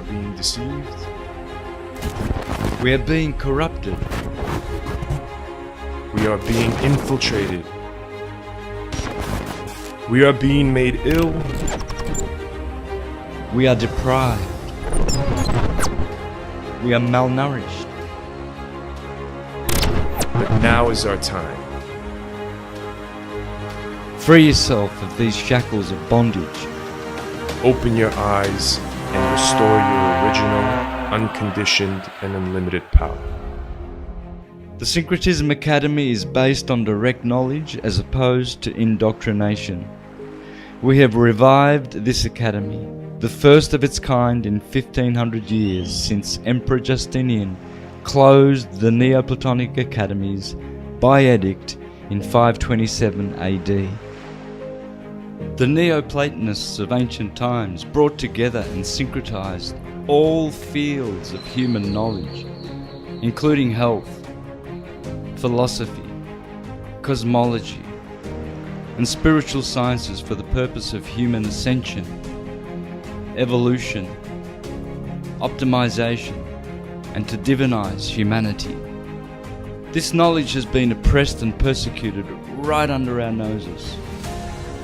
being deceived. We are being corrupted. We are being infiltrated. We are being made ill. We are deprived. We are malnourished. But now is our time. Free yourself of these shackles of bondage. Open your eyes and restore your original, unconditioned, and unlimited power. The Syncretism Academy is based on direct knowledge as opposed to indoctrination. We have revived this academy, the first of its kind in 1500 years since Emperor Justinian closed the Neoplatonic academies by edict in 527 AD. The Neoplatonists of ancient times brought together and syncretized all fields of human knowledge, including health, philosophy, cosmology, and spiritual sciences for the purpose of human ascension, evolution, optimization, and to divinize humanity. This knowledge has been oppressed and persecuted right under our noses.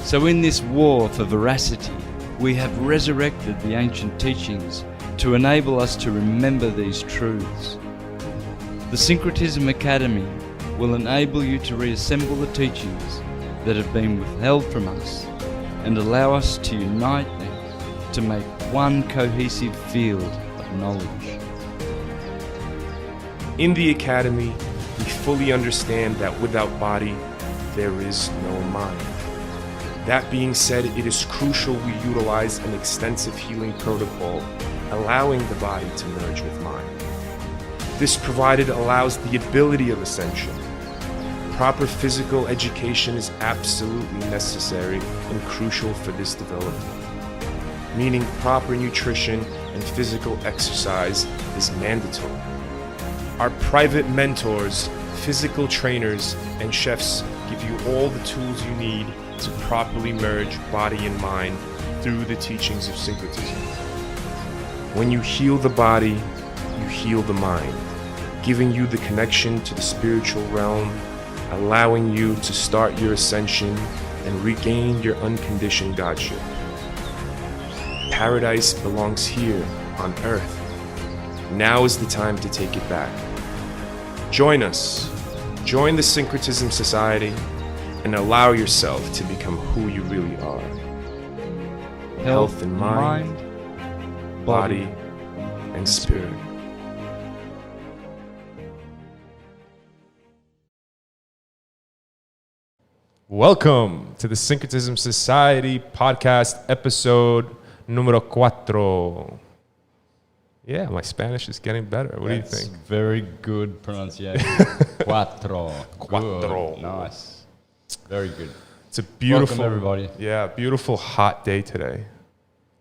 So in this war for veracity, we have resurrected the ancient teachings to enable us to remember these truths. The Syncretism Academy will enable you to reassemble the teachings that have been withheld from us and allow us to unite them to make one cohesive field of knowledge. In the Academy, we fully understand that without body, there is no mind. That being said, it is crucial we utilize an extensive healing protocol, allowing the body to merge with mind. This provided allows the ability of ascension. Proper physical education is absolutely necessary and crucial for this development, meaning proper nutrition and physical exercise is mandatory. Our private mentors, physical trainers, and chefs give you all the tools you need to properly merge body and mind through the teachings of syncretism. When you heal the body, you heal the mind, giving you the connection to the spiritual realm, allowing you to start your ascension and regain your unconditioned godship. Paradise belongs here on earth. Now is the time to take it back. Join us. Join the Syncretism Society and allow yourself to become who you really are. Health in mind, body, and spirit. Welcome to the Syncretism Society podcast episode numero 4. Yeah, my Spanish is getting better. What do you think? Very good pronunciation. Cuatro. Good. Nice. Very good. It's a beautiful, welcome everybody. Yeah, beautiful hot day today.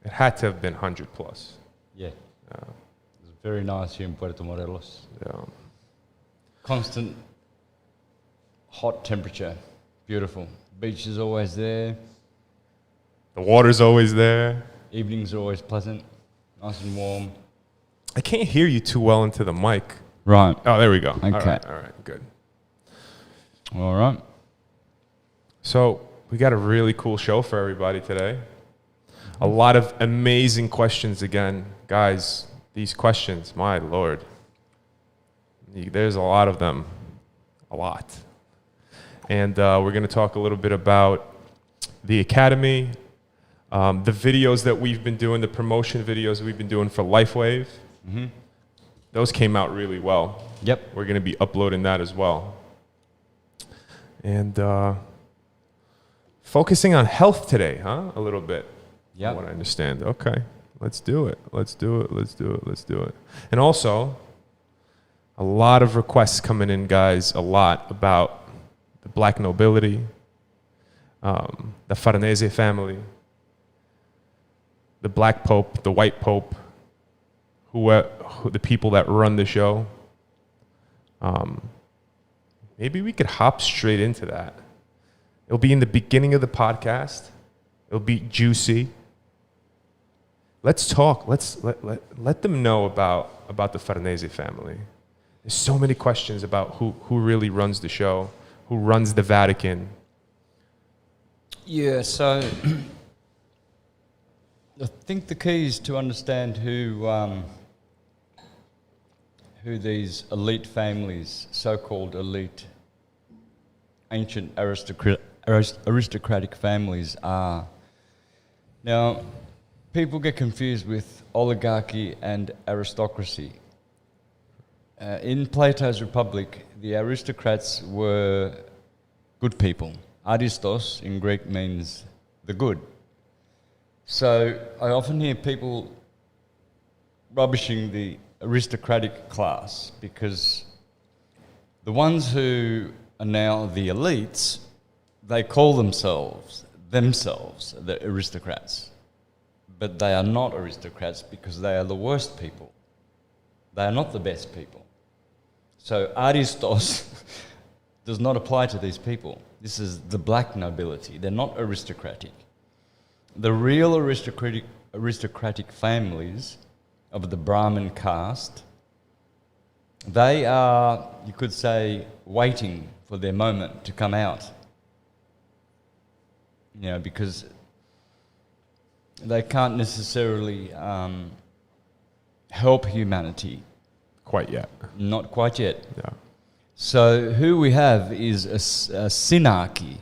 It had to have been 100 plus. Yeah. It's very nice here in Puerto Morelos. Yeah. Constant hot temperature. Beautiful. Beach is always there. The water's always there. Evenings are always pleasant. Nice and warm. I can't hear you too well into the mic. Right. Oh, there we go. Okay. All right, good. All right. So we got a really cool show for everybody today. A lot of amazing questions again. Guys, these questions, my Lord. There's a lot of them. A lot. And we're going to talk a little bit about the Academy, the videos that we've been doing, the promotion videos we've been doing for LifeWave. Mm-hmm. Those came out really well. Yep. We're going to be uploading that as well. And focusing on health today, huh? A little bit. Yeah. What I understand. Okay. Let's do it. And also, a lot of requests coming in, guys, a lot about the black nobility, the Farnese family, the black pope, the white pope, who the people that run the show. Maybe we could hop straight into that. It'll be in the beginning of the podcast. It'll be juicy. let's talk. Let them know about the Farnese family. There's so many questions about who really runs the show, who runs the Vatican. Yeah, so I think the key is to understand who these elite families, so-called elite, ancient aristocratic families are. Now, people get confused with oligarchy and aristocracy. In Plato's Republic, the aristocrats were good people. Aristos in Greek means the good. So I often hear people rubbishing the aristocratic class because the ones who are now the elites, they call themselves the aristocrats. But they are not aristocrats because they are the worst people. They are not the best people. So Aristos does not apply to these people. This is the black nobility. They're not aristocratic. The real aristocratic families of the Brahmin caste, they are, you could say, waiting for their moment to come out. You know, because they can't necessarily help humanity. Quite yet. Not quite yet. Yeah. So who we have is a synarchy.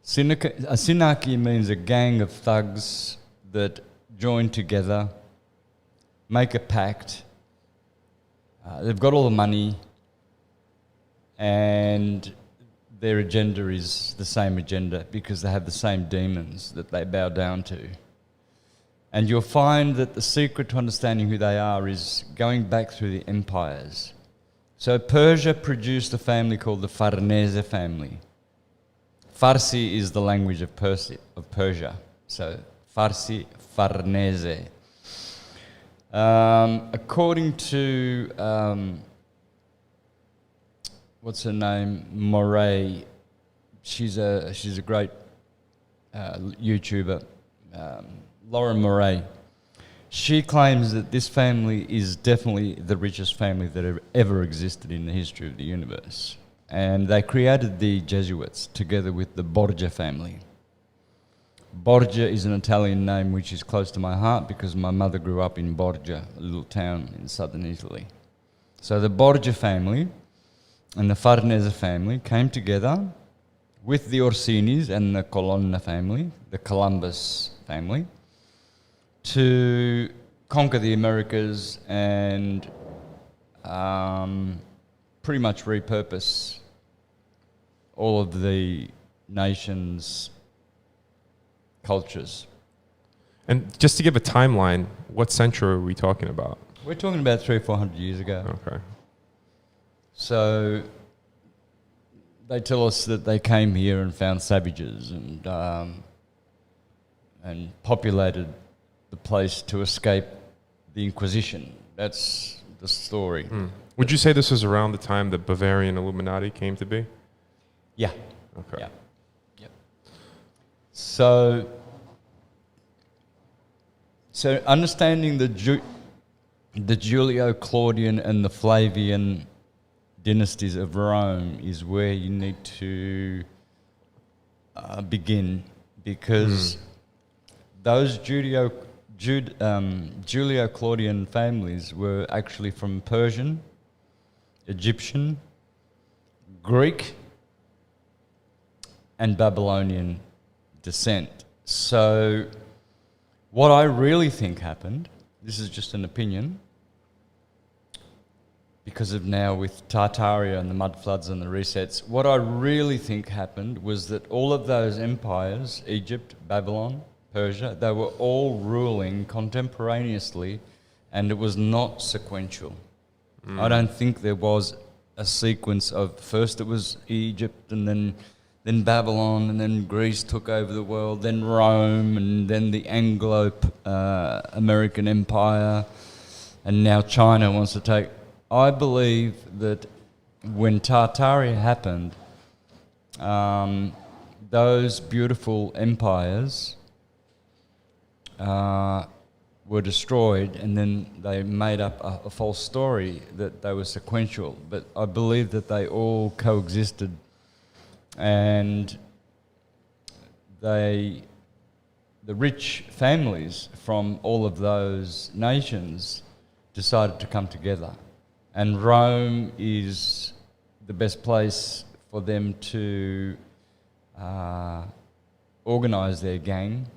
A synarchy means a gang of thugs that join together, make a pact. They've got all the money, and their agenda is the same agenda because they have the same demons that they bow down to. And you'll find that the secret to understanding who they are is going back through the empires. So Persia produced a family called the Farnese family. Farsi is the language of Persia. So Farsi, Farnese. According to, what's her name, Moray, she's a great YouTuber, Lauren Moray. She claims that this family is definitely the richest family that ever existed in the history of the universe. And they created the Jesuits together with the Borgia family. Borgia is an Italian name which is close to my heart because my mother grew up in Borgia, a little town in southern Italy. So the Borgia family and the Farnese family came together with the Orsinis and the Colonna family, the Columbus family, to conquer the Americas and pretty much repurpose all of the nation's cultures. And just to give a timeline, what century are we talking about? We're talking about 300 or 400 years ago. Okay. So they tell us that they came here and found savages and populated the place to escape the Inquisition. That's the story. Mm. Would you say this was around the time the Bavarian Illuminati came to be? Yeah. Okay. Yeah. Yep. So understanding the Julio-Claudian and the Flavian dynasties of Rome is where you need to begin, because those Julio-Claudian families were actually from Persian, Egyptian, Greek, and Babylonian descent. So what I really think happened, this is just an opinion, because of now with Tartaria and the mud floods and the resets, what I really think happened was that all of those empires, Egypt, Babylon, Persia, they were all ruling contemporaneously, and it was not sequential. I don't think there was a sequence of first it was Egypt and then Babylon, and then Greece took over the world, then Rome, and then the Anglo-American Empire, and now China wants to take. I believe that when Tartaria happened, those beautiful empires were destroyed, and then they made up a false story that they were sequential. But I believe that they all coexisted, and the rich families from all of those nations decided to come together. And Rome is the best place for them to organise their gang,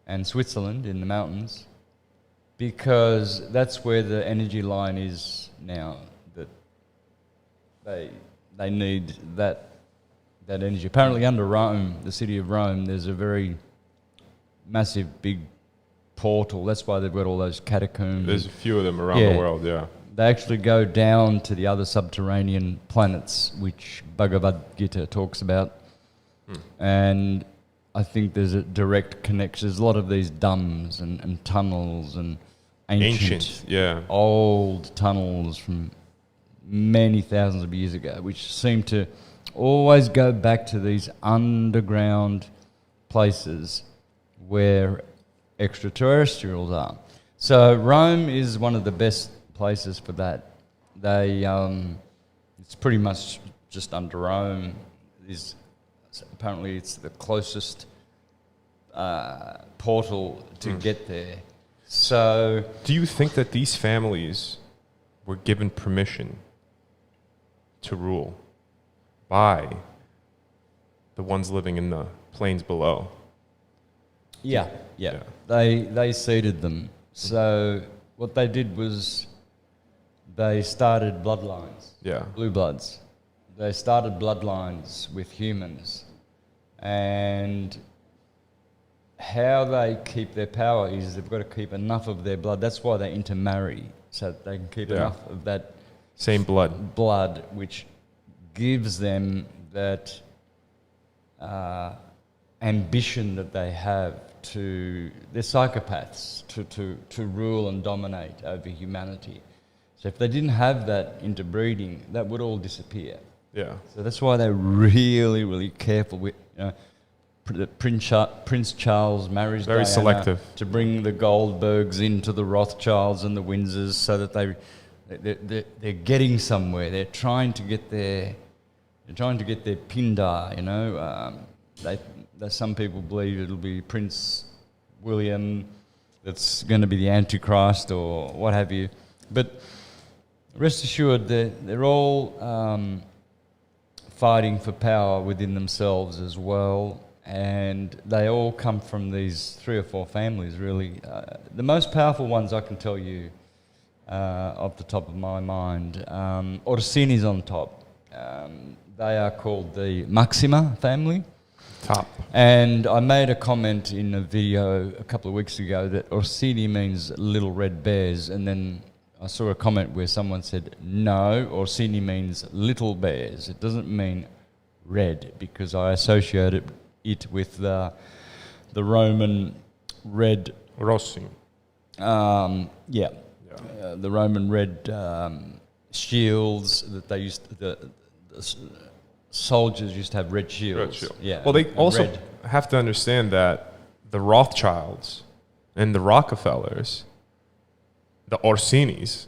and Switzerland in the mountains, because that's where the energy line is now, that they need that energy. Apparently under Rome, the city of Rome, there's a very massive big portal. That's why they've got all those catacombs. There's a few of them around the world, yeah. They actually go down to the other subterranean planets, which Bhagavad Gita talks about. And I think there's a direct connection. There's a lot of these dams and tunnels and ancient, old tunnels from many thousands of years ago, which seem to always go back to these underground places where extraterrestrials are. So Rome is one of the best places for that. It's pretty much just under Rome. Apparently it's the closest portal to get there. So, do you think that these families were given permission to rule by the ones living in the plains below? Yeah. They seeded them. So what they did was they started bloodlines. Yeah. Blue bloods. They started bloodlines with humans. And how they keep their power is they've got to keep enough of their blood. That's why they intermarry, so that they can keep enough of that same blood, which gives them that ambition that they have to. They're psychopaths to rule and dominate over humanity. So if they didn't have that interbreeding, that would all disappear. Yeah. So that's why they're really, really careful with, Prince Charles marries very Diana selective to bring the Goldbergs into the Rothschilds and the Windsors, so that they're getting somewhere. They're trying to get their Pindar. Some people believe it'll be Prince William that's going to be the Antichrist or what have you. But rest assured, they're all fighting for power within themselves as well, and they all come from these 3 or 4 families, really. The most powerful ones, I can tell you, off the top of my mind, Orsini's on top. They are called the Maxima family. Top. And I made a comment in a video a couple of weeks ago that Orsini means little red bears, and then I saw a comment where someone said, no, Orsini means little bears. It doesn't mean red, because I associated it with the Roman red... Rossi. The Roman red shields that they used... The soldiers used to have red shields. Yeah. Well, they also have to understand that the Rothschilds and the Rockefellers, the Orsinis,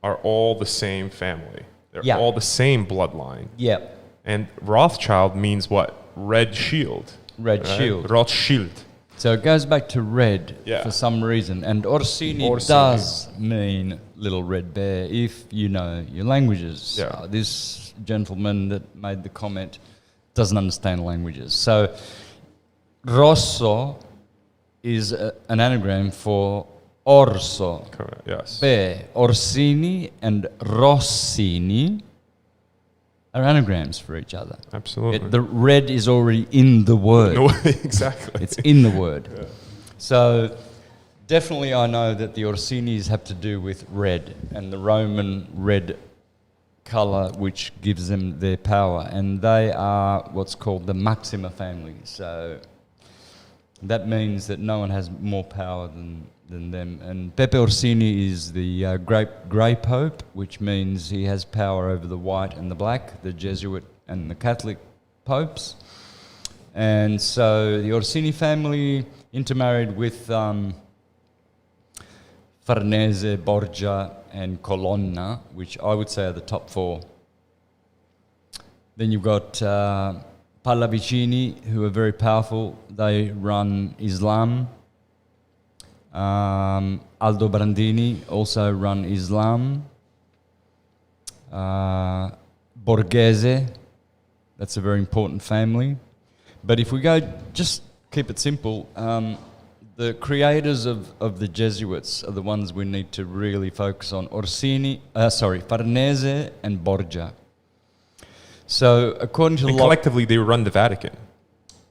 are all the same family. They're all the same bloodline. Yeah. And Rothschild means what? Red shield. Red shield. Rothschild. So it goes back to red for some reason. And Orsini does mean little red bear, if you know your languages. Yeah. This gentleman that made the comment doesn't understand languages. So Rosso is an anagram for orso. Correct, yes. Bear. Orsini and Rossini are anagrams for each other. Absolutely. The red is already in the word. No, exactly. It's in the word. Yeah. So definitely I know that the Orsinis have to do with red and the Roman red colour, which gives them their power. And they are what's called the Maxima family. So that means that no one has more power than them. And Pepe Orsini is the grey pope, which means he has power over the white and the black, the Jesuit and the Catholic popes. And so the Orsini family intermarried with Farnese, Borgia, and Colonna, which I would say are the top four. Then you've got Pallavicini, who are very powerful. They run Islam. Aldo Brandini also run Islam. Borghese, that's a very important family. But if we go, just keep it simple, the creators of the Jesuits are the ones we need to really focus on. Farnese and Borgia. So according to and collectively, they run the Vatican.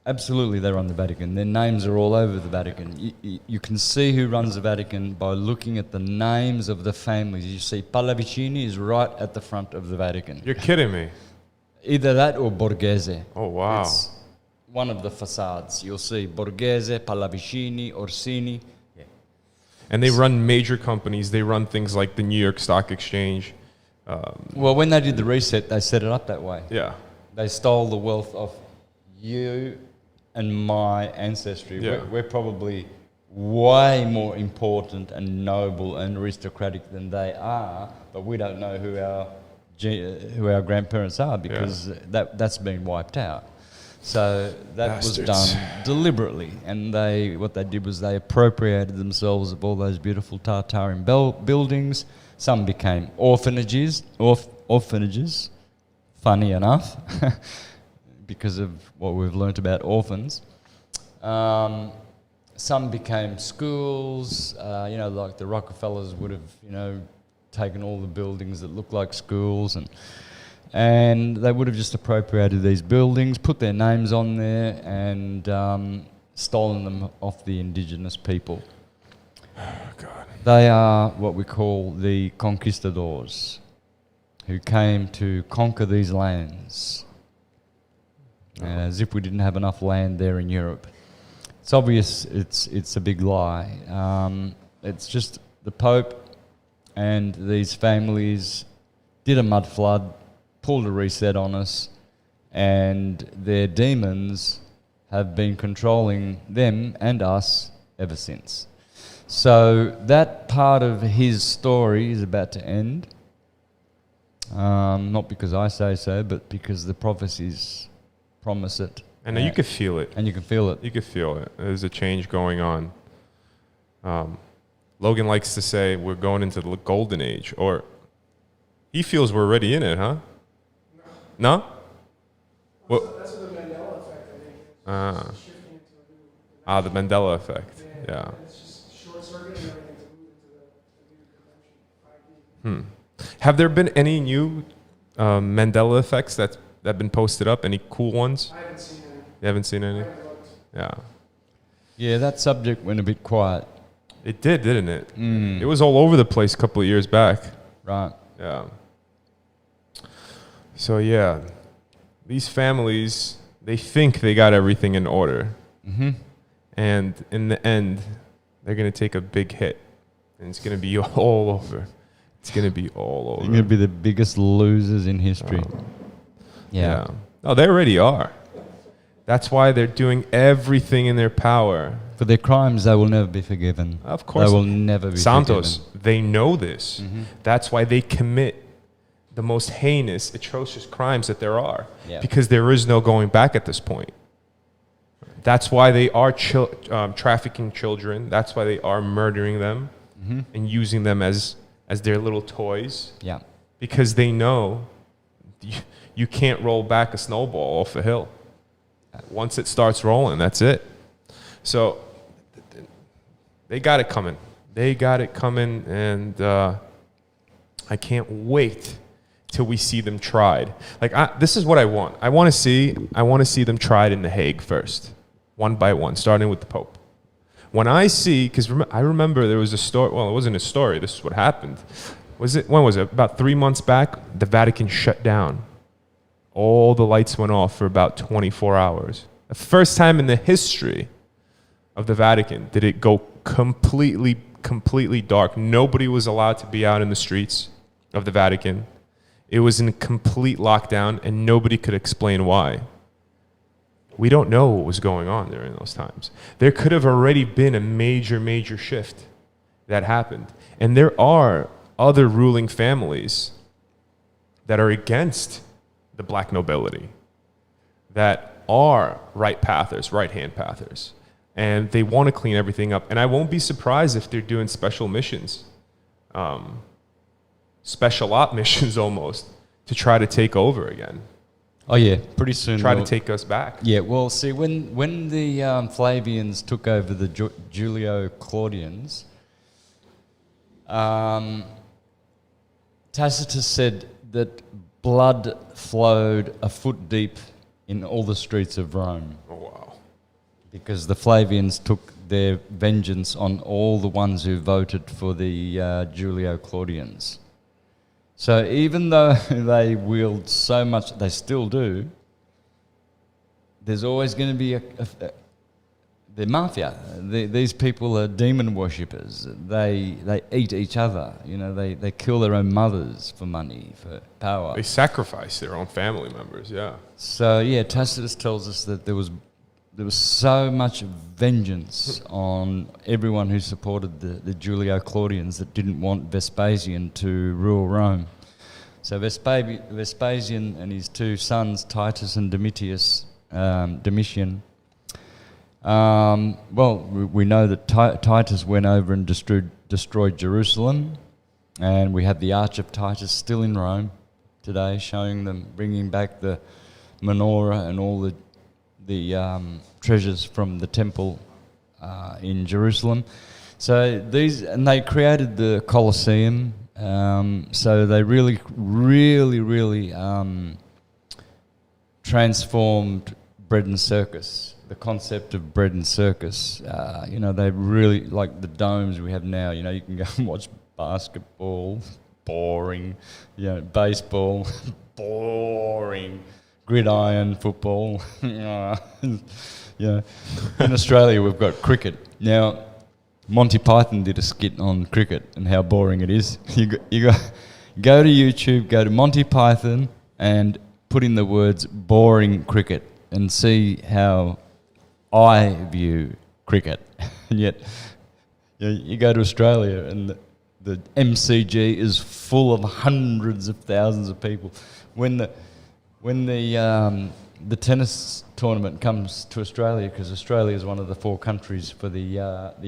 Absolutely, they run the Vatican. Their names are all over the Vatican. You can see who runs the Vatican by looking at the names of the families. You see Pallavicini is right at the front of the Vatican. You're kidding me. Either that or Borghese. Oh, wow. It's one of the facades. You'll see Borghese, Pallavicini, Orsini. Yeah. And they run major companies. They run things like the New York Stock Exchange. Well, when they did the reset, they set it up that way. Yeah. They stole the wealth of you and my ancestry. Yeah. We're probably way more important and noble and aristocratic than they are, but we don't know who our grandparents are because that's been wiped out. So that was done deliberately, and what they did was they appropriated themselves of all those beautiful Tartarian buildings. Some became orphanages, funny enough, because of what we've learnt about orphans. Some became schools, like the Rockefellers would have, taken all the buildings that looked like schools and they would have just appropriated these buildings, put their names on there and stolen them off the indigenous people. Oh, God. They are what we call the conquistadors, who came to conquer these lands, as if we didn't have enough land there in Europe. It's obvious it's a big lie. It's just the Pope and these families did a mud flood, pulled a reset on us, and their demons have been controlling them and us ever since. So that part of his story is about to end. Not because I say so, but because the prophecies promise it. And you can feel it. And you can feel it. You can feel it. There's a change going on. Logan likes to say we're going into the golden age, or he feels we're already in it, huh? No? Well, That's what the Mandela effect, I think. Shifting into a new the Mandela effect. Yeah. It's just short-circuiting everything to move into the new dimension, 5D. Have there been any new Mandela effects that have been posted up? Any cool ones? I haven't seen any. You haven't seen I any? haven't looked. Yeah. Yeah, that subject went a bit quiet. It did, didn't it? It was all over the place a couple of years back. Right. Yeah. So yeah, these families, they think they got everything in order. Mm-hmm. And in the end, they're going to take a big hit. And it's going to be all over. It's going to be all over. They're going to be the biggest losers in history. Yeah. Oh, they already are. That's why they're doing everything in their power. For their crimes, they will never be forgiven. Of course. They will never be Santos, forgiven. they know this. Mm-hmm. That's why they commit the most heinous, atrocious crimes that there are. Yeah. Because there is no going back at this point. That's why they are trafficking children. That's why they are murdering them and using them as their little toys. Yeah. Because they know you can't roll back a snowball off a hill. Once it starts rolling, that's it. So they got it coming. They got it coming, and I can't wait till we see them tried. This is what I want. I want to see them tried in The Hague first, one by one, starting with the Pope. When I see, because I remember there was a story. Well, it wasn't a story. This is what happened. When was it? About 3 months back, the Vatican shut down. All the lights went off for about 24 hours. The first time in the history of the Vatican did it go completely dark. Nobody was allowed to be out in the streets of the Vatican. It was in complete lockdown, and nobody could explain why. We don't know what was going on during those times. There could have already been a major shift that happened. And there are other ruling families that are against the black nobility, that are right-hand pathers. And they want to clean everything up. And I won't be surprised if they're doing special missions, special op missions almost, to try to take over again. Oh yeah, pretty soon. Try to take us back. Yeah, well, see, when the Flavians took over the Julio-Claudians, Tacitus said that blood flowed a foot deep in all the streets of Rome. Oh, wow. Because the Flavians took their vengeance on all the ones who voted for the Julio-Claudians. So even though they wield so much, they still do, there's always going to be the mafia. These people are demon worshippers. They eat each other. You know, they kill their own mothers for money, for power. They sacrifice their own family members, yeah. So yeah, Tacitus tells us that there was so much vengeance on everyone who supported the Julio-Claudians that didn't want Vespasian to rule Rome. So Vespasian and his two sons, Titus and Domitian, we know that Titus went over and destroyed Jerusalem, and we have the Arch of Titus still in Rome today, showing them, bringing back the menorah and all the treasures from the temple in Jerusalem. So they created the Colosseum. So they really transformed bread and circus. The concept of bread and circus. They really, like the domes we have now. You know, you can go and watch basketball, boring. Baseball, boring. Gridiron football. In Australia we've got cricket. Now, Monty Python did a skit on cricket and how boring it is. You go to YouTube, go to Monty Python and put in the words boring cricket and see how I view cricket. And yet, you go to Australia and the MCG is full of hundreds of thousands of people. When the tennis tournament comes to Australia, because Australia is one of the 4 countries for the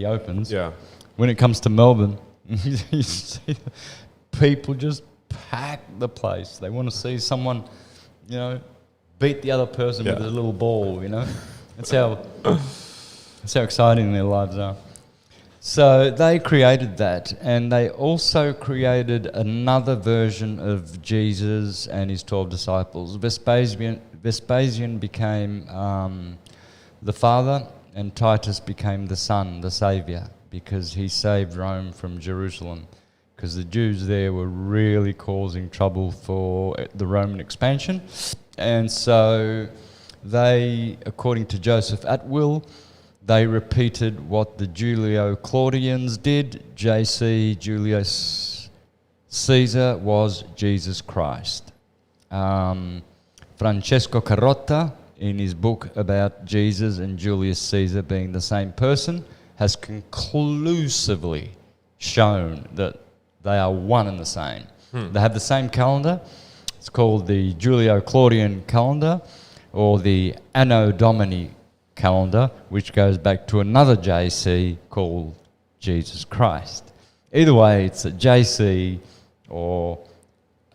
Opens. Yeah. When it comes to Melbourne, you see people just pack the place. They want to see someone, beat the other person with a little ball. That's how exciting their lives are. So they created that, and they also created another version of Jesus and his 12 disciples. Vespasian became the father, and Titus became the son, the saviour, because he saved Rome from Jerusalem, because the Jews there were really causing trouble for the Roman expansion. And so they, according to Joseph Atwill, they repeated what the Julio-Claudians did. JC, Julius Caesar, was Jesus Christ. Francesco Carrotta, in his book about Jesus and Julius Caesar being the same person, has conclusively shown that they are one and the same. They have the same calendar. It's called the Julio-Claudian calendar, or the Anno Domini calendar, which goes back to another JC called Jesus Christ. Either way, it's a JC or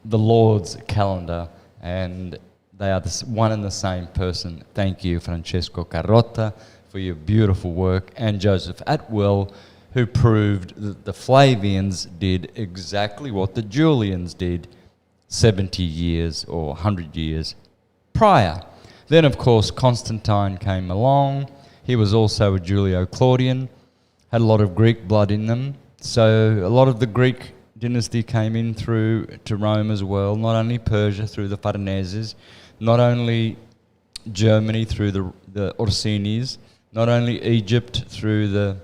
the Lord's calendar, and they are one and the same person. Thank you, Francesco Carrotta, for your beautiful work, and Joseph Atwill, who proved that the Flavians did exactly what the Julians did 70 years or 100 years prior. Then, of course, Constantine came along. He was also a Julio-Claudian, had a lot of Greek blood in them. So a lot of the Greek dynasty came in through to Rome as well, not only Persia through the Farneses, not only Germany through the Orsinis, not only Egypt through the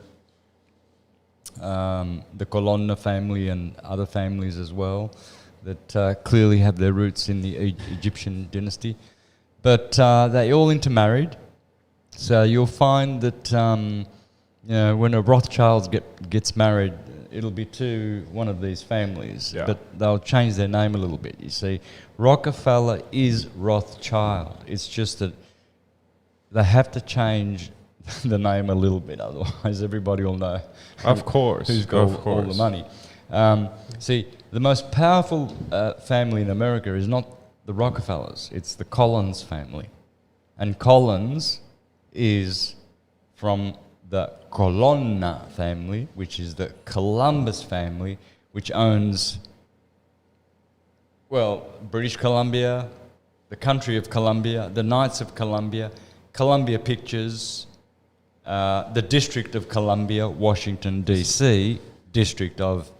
Colonna family and other families as well that clearly have their roots in the Egyptian dynasty. But they all intermarried, So you'll find that when a Rothschild gets married, it'll be to one of these families, Yeah. but they'll change their name a little bit. You see, Rockefeller is Rothschild. It's just that they have to change the name a little bit, otherwise everybody will know. Of course, Who's got all the money. See, the most powerful family in America is not the Rockefellers, it's the Collins family. And Collins is from the Colonna family, which is the Columbus family, which owns, British Columbia, the country of Columbia, the Knights of Columbia, Columbia Pictures, the District of Columbia, Washington, D.C., District of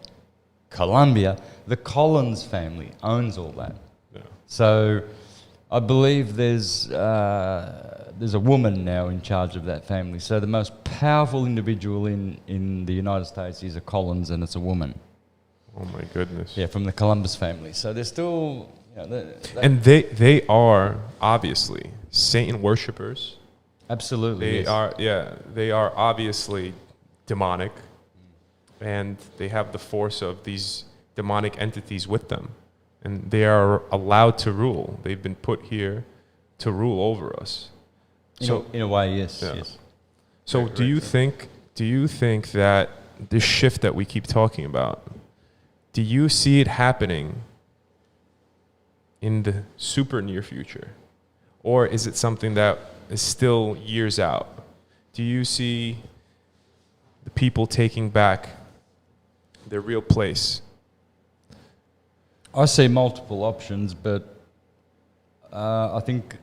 Columbia. The Collins family owns all that. Yeah. So I believe there's a woman now in charge of that family. So the most powerful individual in the United States is a Collins, and it's a woman. Oh my goodness. Yeah, from the Columbus family. So they're still... And they are obviously Satan worshippers. Absolutely. They are obviously demonic, and they have the force of these demonic entities with them, and they are allowed to rule. They've been put here to rule over us. In a way, yes. Yeah. Yes. So do you think that this shift that we keep talking about, do you see it happening in the super near future? Or is it something that is still years out? Do you see the people taking back their real place? I see multiple options, but I think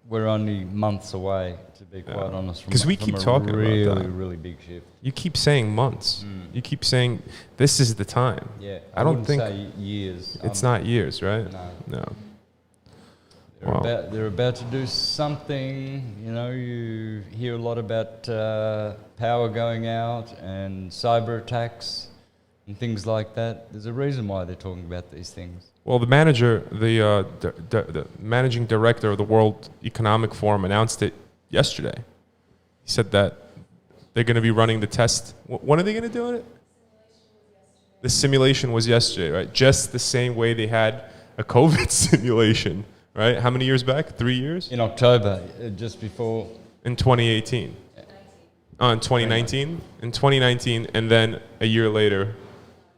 we're only months away, to be quite honest. Because we keep talking about that. Really big shift. You keep saying months. You keep saying this is the time. Yeah, I don't wouldn't think say years. it's not years, right? No. Wow. They're about to do something. You hear a lot about power going out and cyber attacks and things like that. There's a reason why they're talking about these things. Well, the managing director of the World Economic Forum announced it yesterday. He said that they're going to be running the test. When are they going to do it? The simulation was yesterday, right? Just the same way they had a COVID simulation, right? How many years back? 3 years? In October, just before... In 2018. In 2019? In 2019, and then a year later,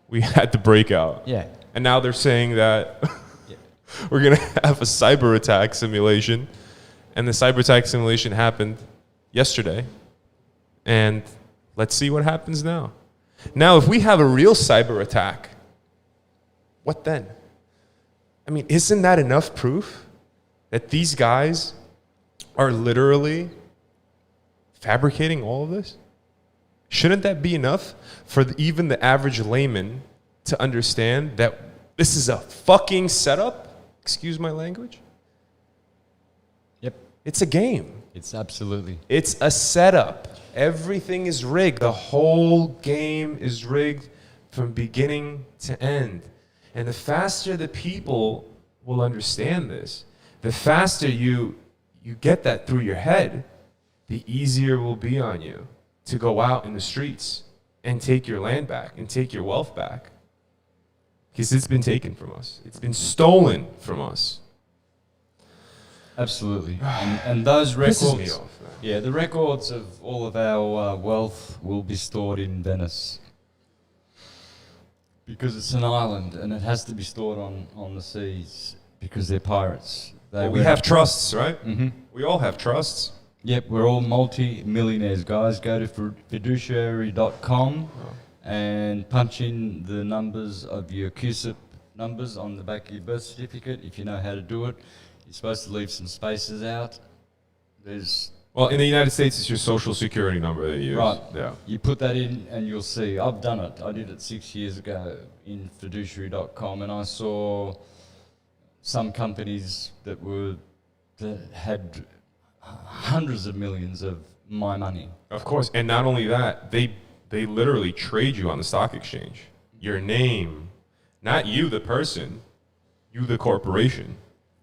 we had the breakout. Yeah. And now they're saying that we're going to have a cyber attack simulation. And the cyber attack simulation happened yesterday. And let's see what happens now. Now, if we have a real cyber attack, what then? I mean, isn't that enough proof that these guys are literally fabricating all of this? Shouldn't that be enough for even the average layman to understand that this is a fucking setup? Excuse my language. Yep. It's a game. It's absolutely... It's a setup. Everything is rigged. The whole game is rigged from beginning to end. And the faster the people will understand this, the faster you get that through your head, the easier it will be on you to go out in the streets and take your land back and take your wealth back. Because it's been taken from us. It's been stolen from us. Absolutely. And those Pisses records... me off, man. Yeah, the records of all of our wealth will be stored in Venice. Because it's an island and it has to be stored on the seas because they're pirates. We have trusts, right? Mm-hmm. We all have trusts. Yep, we're all multi-millionaires, guys. Go to fiduciary.com and punch in the numbers of your QSIP numbers on the back of your birth certificate if you know how to do it. You're supposed to leave some spaces out. Well, in the United States, it's your social security number that you use. Right. Yeah. You put that in and you'll see. I've done it. I did it 6 years ago in fiduciary.com, and I saw some companies that had hundreds of millions of my money. Of course. And not only that, they literally trade you on the stock exchange. Your name, not you, the person, you, the corporation.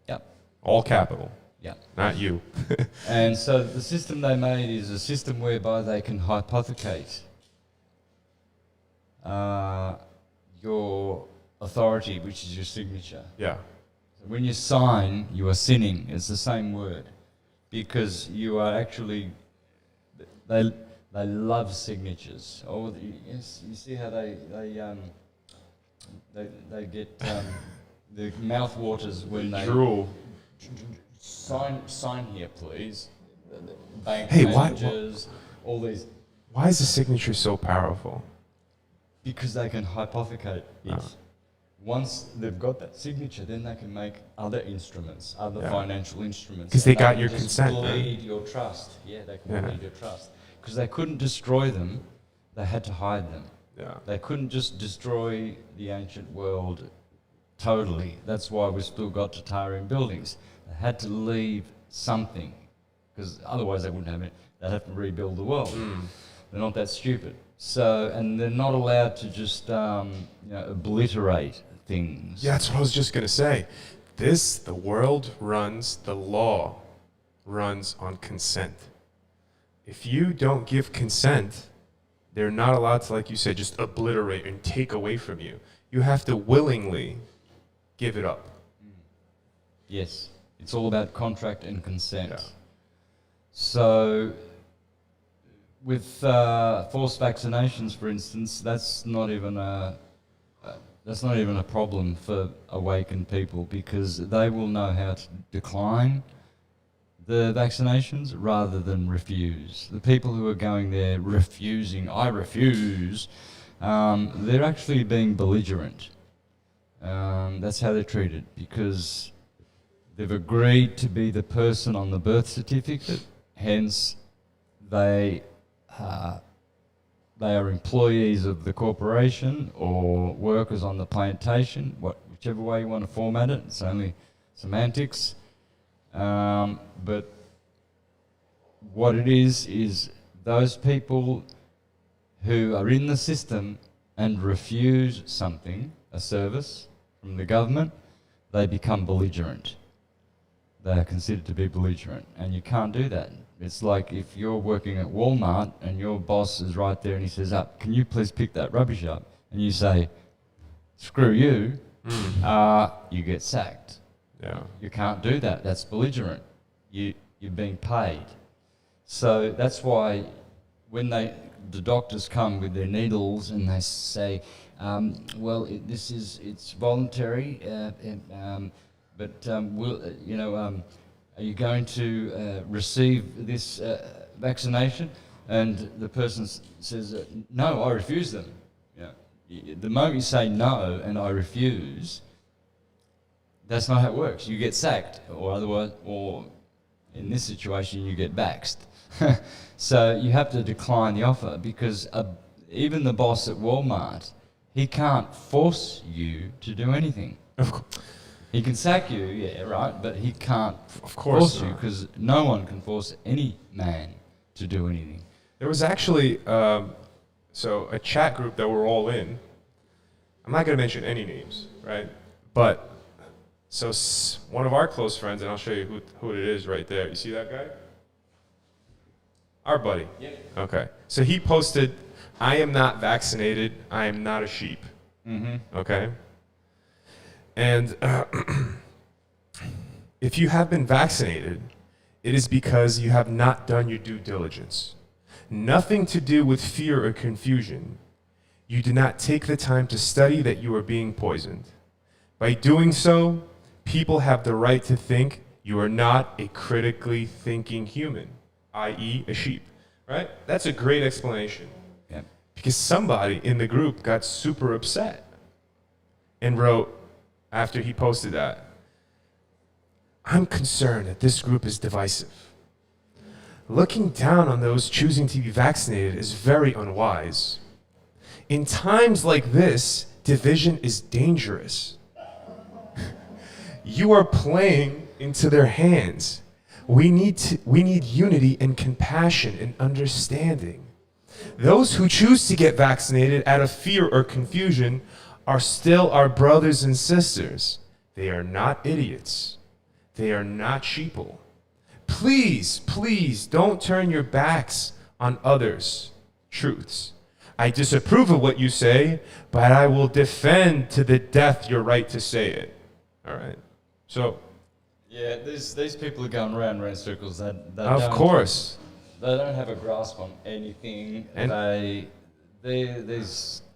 Yep. All capital. Yeah. not you. And so the system they made is a system whereby they can hypothecate your authority, which is your signature. Yeah. So when you sign, you are sinning. It's the same word, because you are actually they love signatures. Oh, yes, you see how they get the mouth waters when they Drool. sign here, please. Bank Hey, managers, all these, Why is the signature so powerful? because they can hypothecate it. Oh. Once they've got that signature, then they can make other instruments, other Yeah. financial instruments. 'Cause they and got can your just consent, right? bleed your trust. Yeah, they can Yeah. bleed your trust. Because they couldn't destroy them, they had to hide them. Yeah. They couldn't just destroy the ancient world totally. That's why we've still got Tatarian buildings. They had to leave something, because otherwise they wouldn't have it. They'd have to rebuild the world. They're not that stupid. So, and they're not allowed to just obliterate things. Yeah, that's what I was just gonna say. The world runs, the law runs on consent. If you don't give consent, they're not allowed to, like you said, just obliterate and take away from you. You have to willingly give it up. Yes, it's all about contract and consent. Yeah. So, with forced vaccinations, for instance, that's not even a problem for awakened people, because they will know how to decline the vaccinations rather than refuse. The people who are going there refusing, I refuse, they're actually being belligerent. That's how they're treated, because they've agreed to be the person on the birth certificate, hence they are employees of the corporation or workers on the plantation, whichever way you want to format it. It's only semantics. But what it is those people who are in the system and refuse something, a service from the government, they become belligerent. They are considered to be belligerent, and you can't do that. It's like if you're working at Walmart and your boss is right there and he says, can you please pick that rubbish up? And you say, screw you, you get sacked. Yeah. You can't do that. That's belligerent. You're being paid. So that's why when the doctors come with their needles and they say, it's voluntary, but are you going to receive this vaccination? And the person says, no, I refuse them. The moment you say no and I refuse, that's not how it works. You get sacked, or in this situation, you get vaxxed. So you have to decline the offer, because even the boss at Walmart, he can't force you to do anything. Of course. He can sack you, yeah, right, but he can't Of course force you, not. because no one can force any man to do anything. There was actually a chat group that we're all in. I'm not going to mention any names, right? But one of our close friends, and I'll show you who it is right there. You see that guy? Our buddy. Yep. Okay. So he posted, "I am not vaccinated. I am not a sheep." Mm-hmm. Okay. And if you have been vaccinated, it is because you have not done your due diligence. Nothing to do with fear or confusion. You did not take the time to study that you are being poisoned. By doing so, people have the right to think you are not a critically thinking human, i.e. a sheep, right? That's a great explanation. Yep. Because somebody in the group got super upset and wrote, after he posted that, "I'm concerned that this group is divisive. Looking down on those choosing to be vaccinated is very unwise. In times like this, division is dangerous. You are playing into their hands. We need unity and compassion and understanding. Those who choose to get vaccinated out of fear or confusion are still our brothers and sisters. They are not idiots. They are not sheeple. please, please don't turn your backs on others' truths. I disapprove of what you say, but I will defend to the death your right to say it. All right. So, Yeah, these people are going round and round circles. They of don't, course. They don't have a grasp on anything. And- They're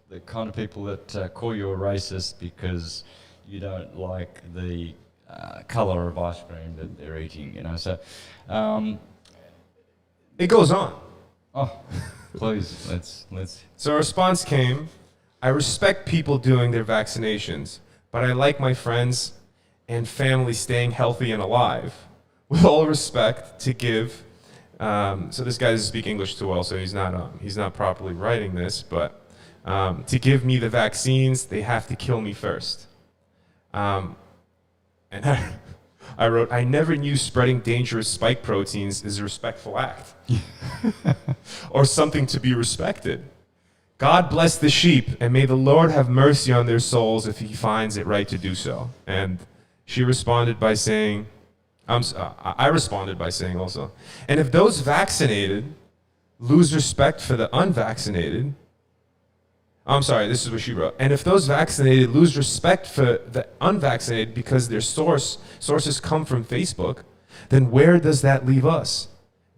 the kind of people that call you a racist because you don't like the colour of ice cream that they're eating, you know. So, It goes on. oh, please, let's. So a response came, I respect people doing their vaccinations, but I like my friends and family staying healthy and alive. With all respect to give, so this guy doesn't speak English too well, so he's not properly writing this, but to give me the vaccines, they have to kill me first. And I wrote, I never knew spreading dangerous spike proteins is a respectful act or something to be respected. God bless the sheep, and may the Lord have mercy on their souls if he finds it right to do so. And she responded by saying, I responded by saying also, and if those vaccinated lose respect for the unvaccinated, I'm sorry, this is what she wrote. And if those vaccinated lose respect for the unvaccinated because their sources come from Facebook, then where does that leave us?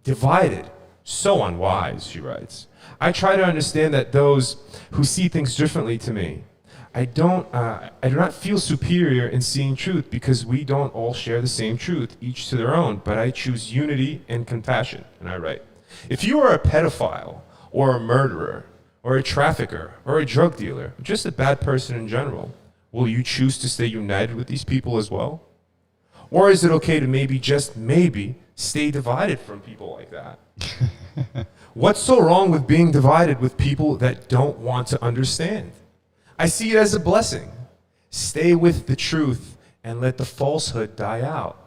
Divided. So unwise, she writes. I try to understand that those who see things differently to me, I do not feel superior in seeing truth because we don't all share the same truth, each to their own, but I choose unity and compassion. And I write, if you are a pedophile or a murderer or a trafficker or a drug dealer, or just a bad person in general, will you choose to stay united with these people as well? Or is it okay to maybe, just maybe, stay divided from people like that? What's so wrong with being divided with people that don't want to understand? I see it as a blessing. Stay with the truth and let the falsehood die out.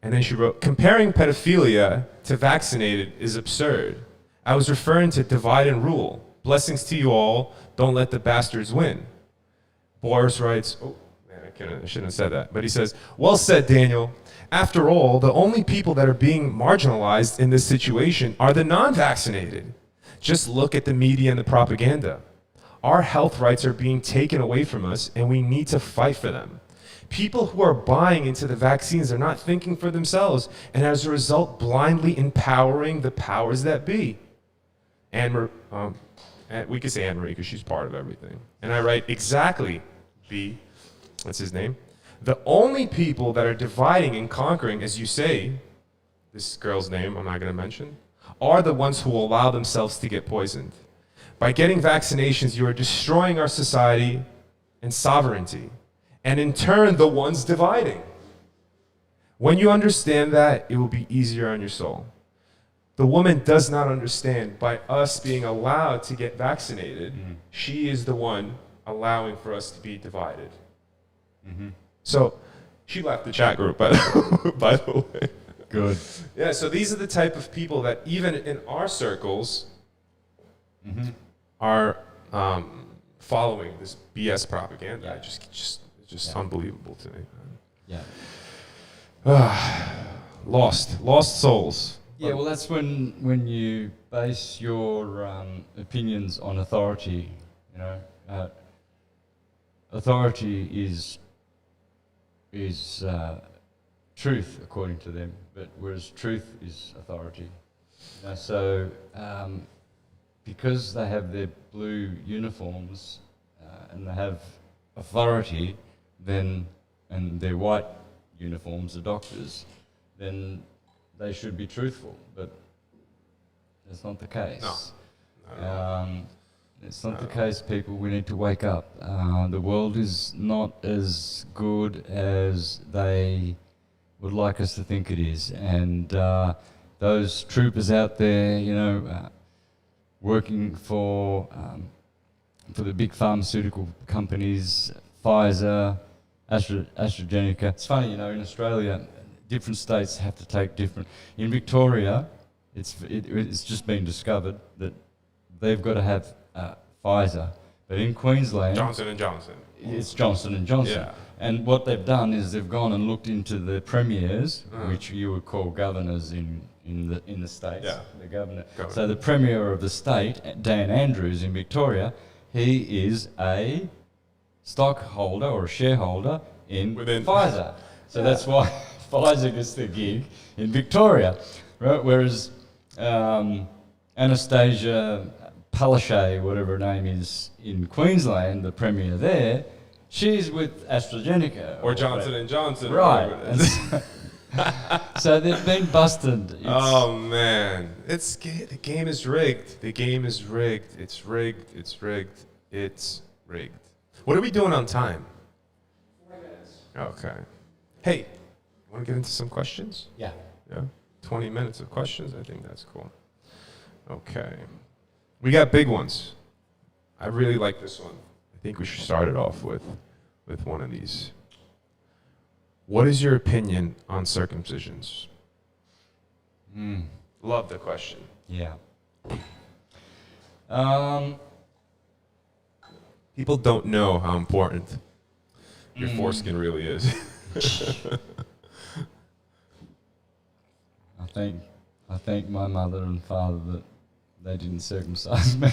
And then she wrote, comparing pedophilia to vaccinated is absurd. I was referring to divide and rule. Blessings to you all. Don't let the bastards win. Boris writes, oh, man, I shouldn't have said that. But he says, well said, Daniel. After all, the only people that are being marginalized in this situation are the non-vaccinated. Just look at the media and the propaganda. Our health rights are being taken away from us, and we need to fight for them. People who are buying into the vaccines are not thinking for themselves, and as a result, blindly empowering the powers that be. And we could say Anne-Marie because she's part of everything. And I write, exactly, B, that's his name. The only people that are dividing and conquering, as you say, this girl's name I'm not going to mention, are the ones who will allow themselves to get poisoned. By getting vaccinations, you are destroying our society and sovereignty, and in turn, the ones dividing. When you understand that, it will be easier on your soul. The woman does not understand. By us being allowed to get vaccinated, she is the one allowing for us to be divided. So she left the chat group, by the way. Good. Yeah, so these are the type of people that even in our circles are following this BS propaganda. Yeah. It's just unbelievable to me. Yeah. Lost souls. Yeah, well, that's when you base your opinions on authority. You know, authority is truth according to them, but whereas truth is authority. You know, so because they have their blue uniforms and they have authority, then and their white uniforms are doctors, then they should be truthful, but that's not the case. No. It's not the case, people. We need to wake up. The world is not as good as they would like us to think it is. And those troopers out there, you know, working for the big pharmaceutical companies, Pfizer, AstraZeneca. It's funny, you know, in Australia, different states have to take different. In Victoria, it's just been discovered that they've got to have Pfizer, but in Queensland, Johnson & Johnson. it's Johnson & Johnson. Yeah. And what they've done is they've gone and looked into the premiers, which you would call governors in the states. Yeah. The governor. Governor. So the premier of the state, Dan Andrews in Victoria, he is a stockholder or a shareholder in Within- Pfizer. So that's why Pfizer gets the gig in Victoria, right? Whereas Anastasia Palaszczuk, whatever her name is, in Queensland, the premier there, she's with AstraZeneca. Or Johnson and Johnson. or Right. whatever it And is. so they've been busted. Oh man, the game is rigged. The game is rigged. It's rigged. It's rigged. It's rigged. What are we doing on time? 4 minutes. Okay. Hey, want to get into some questions? Yeah. Yeah. 20 minutes of questions. I think that's cool. Okay. We got big ones. I really like this one. I think we should start it off with one of these. What is your opinion on circumcisions? Love the question. Yeah. People don't know how important your foreskin really is. I thank my mother and father that they didn't circumcise me.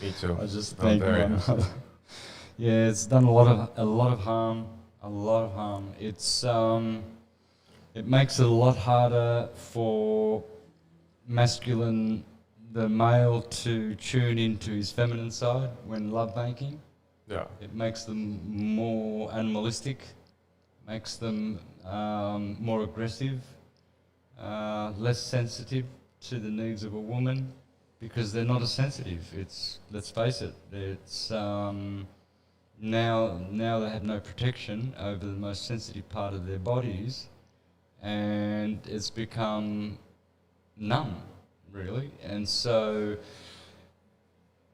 Me too. I just I'm thank very my happy. mother. Yeah, it's done a lot of harm. It's it makes it a lot harder for the male to tune into his feminine side when lovemaking. Yeah. It makes them more animalistic, makes them more aggressive, less sensitive to the needs of a woman, because they're not as sensitive. Let's face it, it's now they have no protection over the most sensitive part of their bodies, and it's become numb, really. And so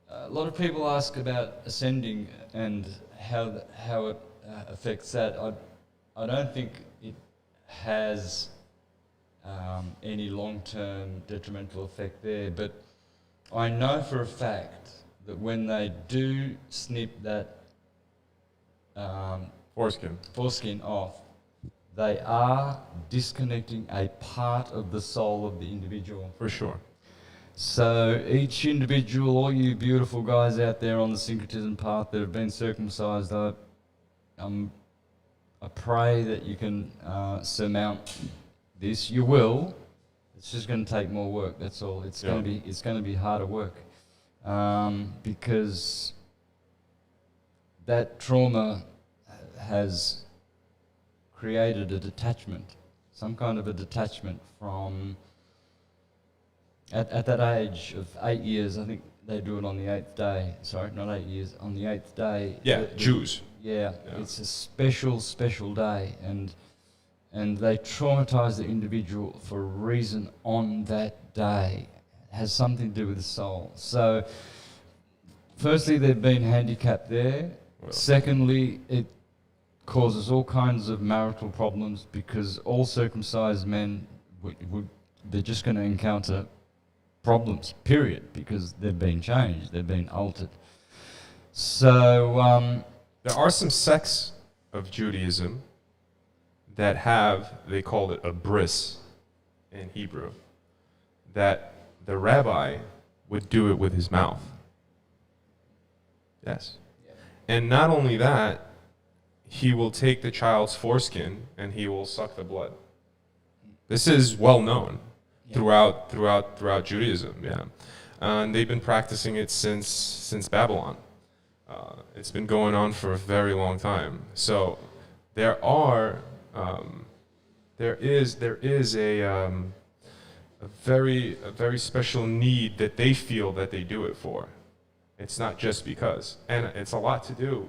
a lot of people ask about ascending and how it affects that. I don't think it has any long-term detrimental effect there, but I know for a fact that when they do snip that foreskin off, they are disconnecting a part of the soul of the individual. For sure. So each individual, all you beautiful guys out there on the syncretism path that have been circumcised, I pray that you can surmount this. You will. It's just going to take more work. That's all. It's going to be harder work, because that trauma has created a detachment, some kind of a detachment from. At that age of 8 years, I think they do it on the 8th day. Sorry, not 8 years. On the 8th day. Yeah, Jews. Yeah, it's a special day, and they traumatize the individual for a reason on that day. It has something to do with the soul. So, firstly, they've been handicapped there. Well. Secondly, it causes all kinds of marital problems, because all circumcised men they're just going to encounter problems, period, because they've been changed, they've been altered. So There are some sects of Judaism that have, they call it a bris in Hebrew, that the rabbi would do it with his mouth. Yes. And not only that, he will take the child's foreskin and he will suck the blood. This is well known throughout Judaism, yeah. And they've been practicing it since Babylon. It's been going on for a very long time. So there is a very special need that they feel that they do it for. It's not just because, and it's a lot to do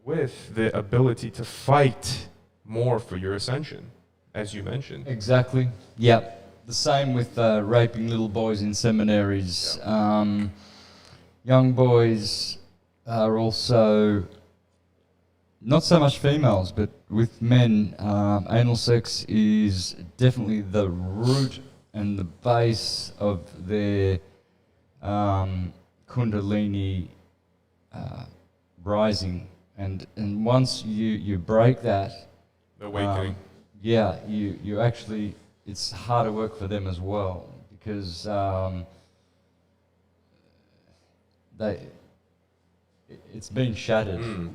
with the ability to fight more for your ascension, as you mentioned. exactly. Yep. The same with raping little boys in seminaries. Young boys are also, not so much females, but with men, anal sex is definitely the root and the base of their Kundalini rising and once you break that, The awakening. yeah, you actually, it's harder work for them as well, because it's been shattered.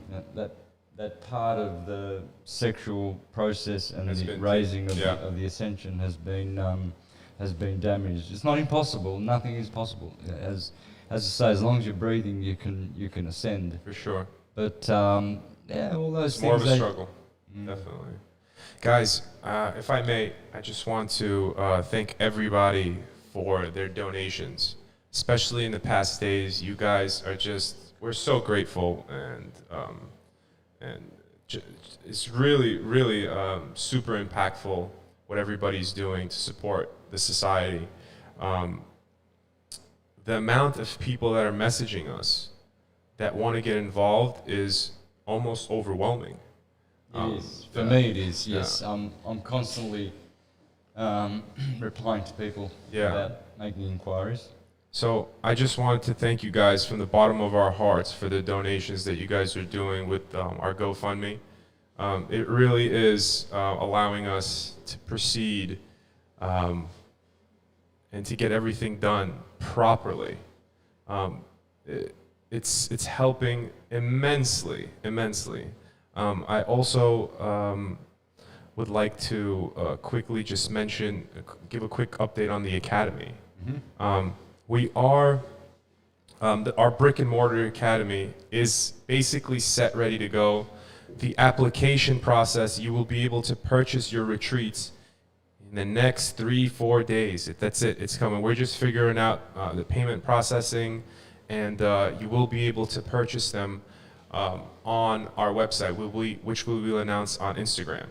That part of the sexual process and Has the been raising of, yeah. of the ascension has been damaged. It's not impossible. Nothing is possible. As I say, as long as you're breathing, you can ascend. For sure. But yeah, all those It's things. more of a struggle. Definitely. Guys, if I may, I just want to thank everybody for their donations, especially in the past days. You guys are we're so grateful, and it's really, really super impactful what everybody's doing to support the society. The amount of people that are messaging us that want to get involved is almost overwhelming. It is. For me, it is. Yes, I'm constantly replying to people about making inquiries. So I just wanted to thank you guys from the bottom of our hearts for the donations that you guys are doing with our GoFundMe. It really is allowing us to proceed and to get everything done properly. It's helping immensely. I also would like to quickly just give a quick update on the Academy. We are, our brick and mortar Academy is basically set, ready to go. The application process, you will be able to purchase your retreats in the next 3-4 days. That's it, it's coming. We're just figuring out the payment processing, and you will be able to purchase them on our website, which we will announce on Instagram.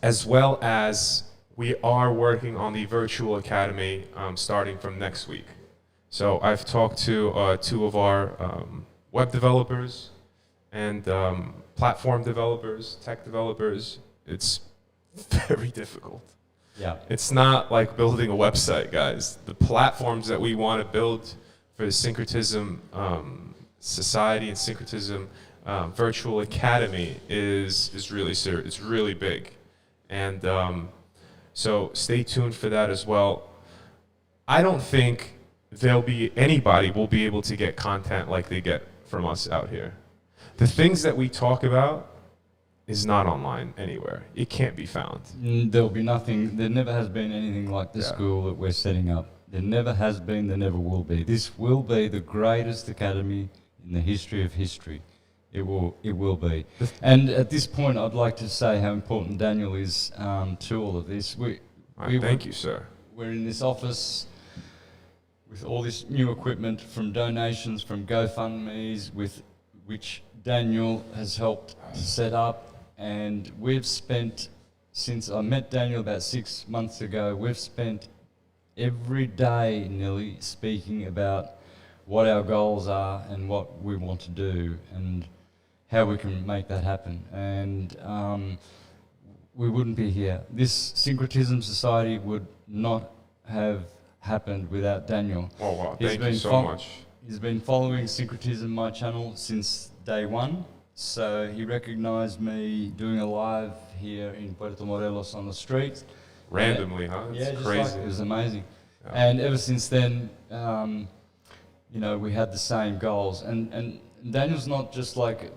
As well as we are working on the virtual academy starting from next week. So I've talked to 2 of our web developers and platform developers, tech developers. It's very difficult. Yeah. It's not like building a website, guys. The platforms that we want to build for the Syncretism Society and Syncretism Virtual Academy is really serious. It's really big. And so stay tuned for that as well. I don't think anybody will be able to get content like they get from us out here. The things that we talk about is not online anywhere. It can't be found. There'll be nothing, there never has been anything like the school that we're setting up. There never has been, there never will be. This will be the greatest academy in the history of history. It will be. And at this point, I'd like to say how important Daniel is to all of this. Thank you, sir. We're in this office with all this new equipment from donations, from GoFundMes, with which Daniel has helped to set up. And we've spent, since I met Daniel about 6 months ago, we've spent every day nearly speaking about what our goals are and what we want to do and how we can make that happen. And we wouldn't be here. This Syncretism Society would not have happened without Daniel. Oh wow, thank you so much. He's been following Syncretism, my channel, since day one. So he recognized me doing a live here in Puerto Morelos on the street. Randomly, huh? It's crazy. It was amazing. Yeah. And ever since then, you know, we had the same goals. And Daniel's not just like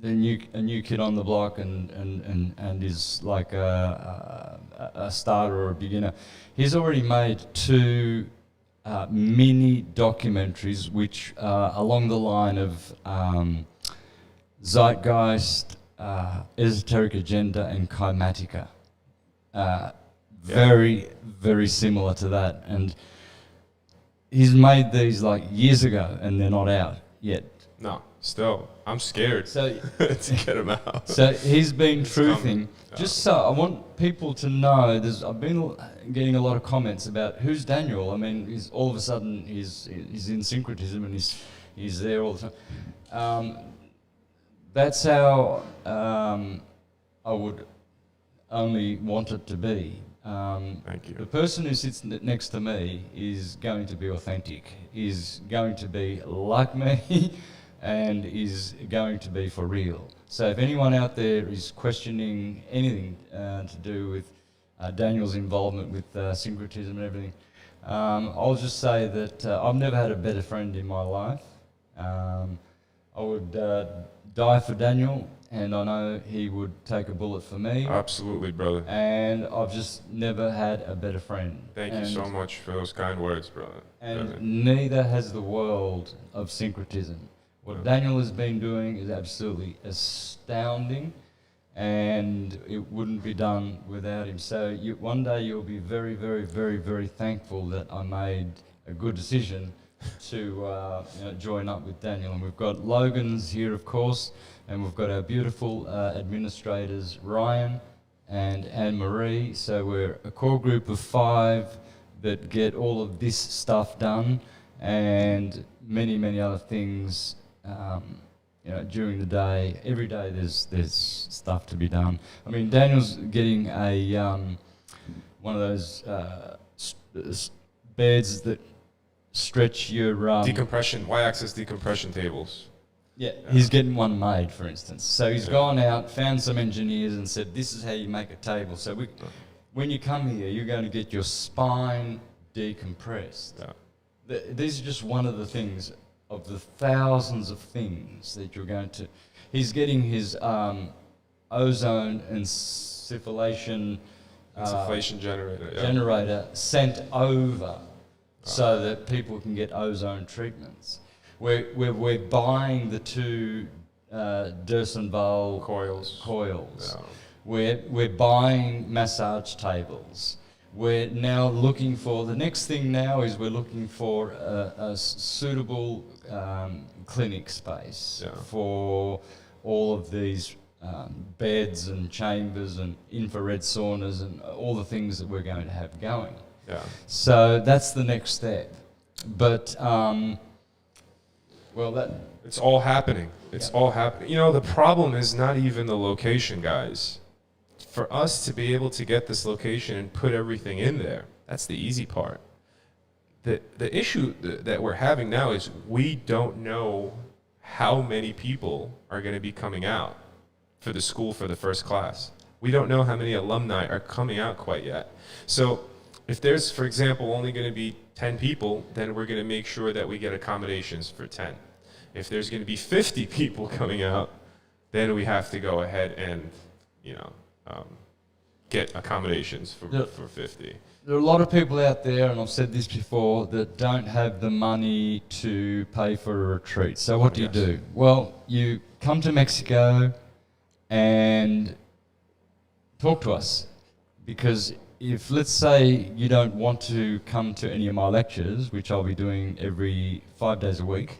a new kid on the block and is like a starter or a beginner. He's already made 2 mini documentaries which are along the line of Zeitgeist, Esoteric Agenda and Kymatica. Very, very similar to that. And he's made these like years ago and they're not out yet. No, still. I'm scared to get him out. So he's been truthing. Just so I want people to know, I've been getting a lot of comments about who's Daniel. I mean, he's all of a sudden he's in Syncretism and he's there all the time. That's how I would only want it to be. Thank you. The person who sits next to me is going to be authentic, is going to be like me, and is going to be for real. So if anyone out there is questioning anything to do with Daniel's involvement with syncretism and everything, I'll just say that I've never had a better friend in my life. I would die for Daniel, and I know he would take a bullet for me. Absolutely, brother. And I've just never had a better friend. Thank you so much for those kind words, brother. And neither has the world of syncretism. What Daniel has been doing is absolutely astounding, and it wouldn't be done without him. So one day you'll be very, very, very, very thankful that I made a good decision to join up with Daniel. And we've got Logan's here, of course, and we've got our beautiful administrators, Ryan and Anne-Marie. So we're a core group of 5 that get all of this stuff done, and many, many other things during the day. Every day there's stuff to be done. I mean, Daniel's getting a one of those beds that stretch your decompression, y-axis decompression tables. Yeah, he's getting one made, for instance. So he's gone out, found some engineers, and said, "This is how you make a table." So when you come here, you're going to get your spine decompressed. Yeah. These are just one of the things of the thousands of things that you're going to. He's getting his ozone insufflation generator sent over so that people can get ozone treatments. We're buying the 2 Dersenval coils. Yeah. We're buying massage tables. We're now looking for, the next thing now is we're looking for a suitable clinic space for all of these beds and chambers and infrared saunas and all the things that we're going to have going. Yeah. So that's the next step. But, it's all happening. It's all happening. You know, the problem is not even the location, guys. For us to be able to get this location and put everything in there, that's the easy part. The issue that we're having now is we don't know how many people are going to be coming out for the school for the first class. We don't know how many alumni are coming out quite yet. So if there's, for example, only going to be 10 people, then we're going to make sure that we get accommodations for 10. If there's going to be 50 people coming out, then we have to go ahead and, get accommodations for 50. There are a lot of people out there, and I've said this before, that don't have the money to pay for a retreat. So what do you do? Well, you come to Mexico and talk to us. Because if, let's say, you don't want to come to any of my lectures, which I'll be doing every 5 days a week,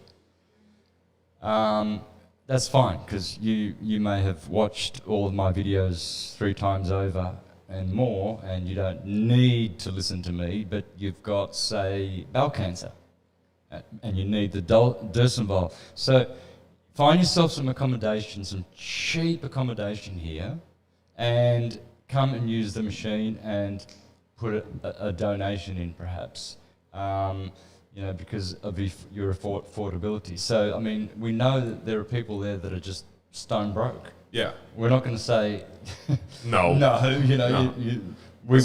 that's fine, because you may have watched all of my videos 3 times over and more, and you don't need to listen to me, but you've got, say, bowel cancer, and you need the Dersenval. So find yourself some accommodation, some cheap accommodation here, and come and use the machine and put a donation in, perhaps. Because of your affordability. So, I mean, we know that there are people there that are just stone broke. Yeah. We're not going to say, no. No, we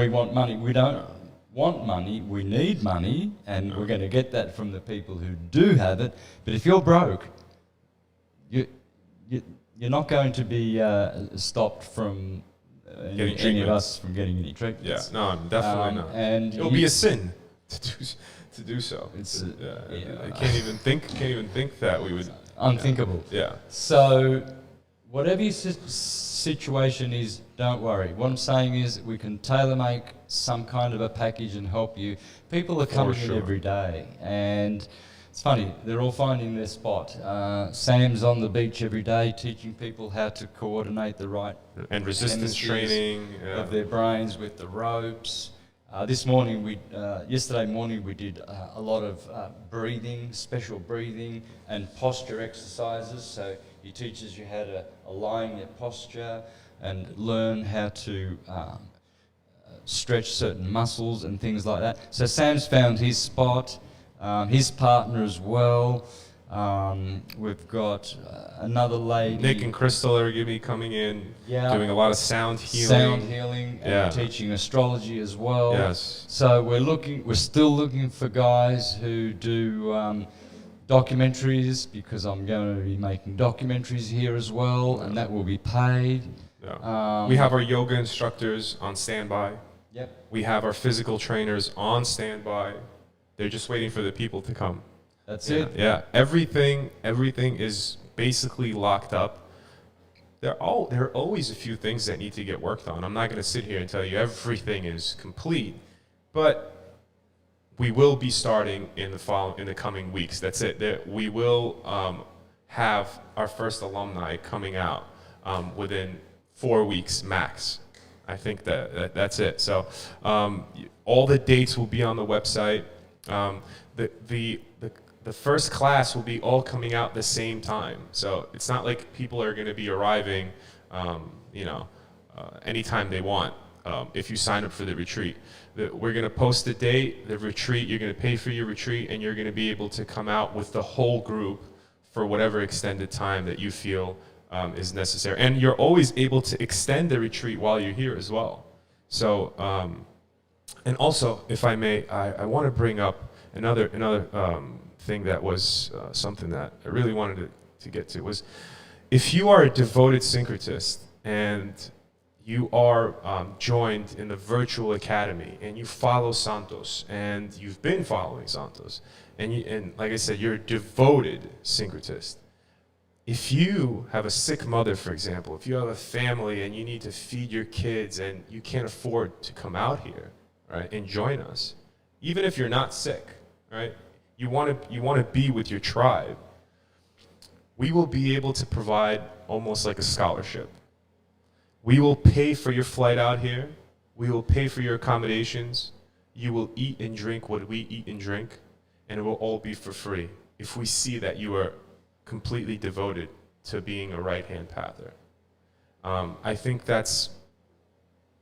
want money. We don't want money, we need money, and we're going to get that from the people who do have it. But if you're broke, you're not going to be stopped from any of us from getting any treatments. Yeah, no, definitely not. And it'll be a sin to do so. I can't even think that we would. Unthinkable. Yeah. So, whatever your situation is, don't worry. What I'm saying is we can tailor make some kind of a package and help you. People are coming in every day, and it's funny, they're all finding their spot. Sam's on the beach every day teaching people how to coordinate the right and resistance training of their brains with the ropes. Yesterday morning we did a lot of breathing, special breathing and posture exercises. So he teaches you how to align your posture and learn how to stretch certain muscles and things like that. So Sam's found his spot, his partner as well. We've got another lady. Nick and Crystal are going to be coming in, Yeah. doing a lot of sound healing. Sound healing and Yeah. teaching astrology as well. Yes. So we're still looking for guys who do documentaries, because I'm going to be making documentaries here as well, and that will be paid. Yeah. We have our yoga instructors on standby. Yep. We have our physical trainers on standby. They're just waiting for the people to come. That's Yeah, it. yeah. Everything is basically locked up. There are always a few things that need to get worked on. I'm not going to sit here and tell you everything is complete, but we will be starting in the coming weeks. That's it. We will have our first alumni coming out within 4 weeks max. I think that's it. So all the dates will be on the website. The first class will be all coming out the same time. So it's not like people are going to be arriving, anytime they want. If you sign up for the retreat, we're going to post the date, the retreat. You're going to pay for your retreat, and you're going to be able to come out with the whole group for whatever extended time that you feel is necessary. And you're always able to extend the retreat while you're here as well. So, and also, if I may, I want to bring up another thing that was something that I really wanted to get to was, if you are a devoted syncretist and you are joined in the virtual academy and you follow Santos and you've been following Santos and like I said, you're a devoted syncretist. If you have a sick mother, for example, if you have a family and you need to feed your kids and you can't afford to come out here, right, and join us, even if you're not sick, right, you want to be with your tribe, we will be able to provide almost like a scholarship. We will pay for your flight out here. We will pay for your accommodations. You will eat and drink what we eat and drink, and it will all be for free if we see that you are completely devoted to being a right-hand pather. I think that's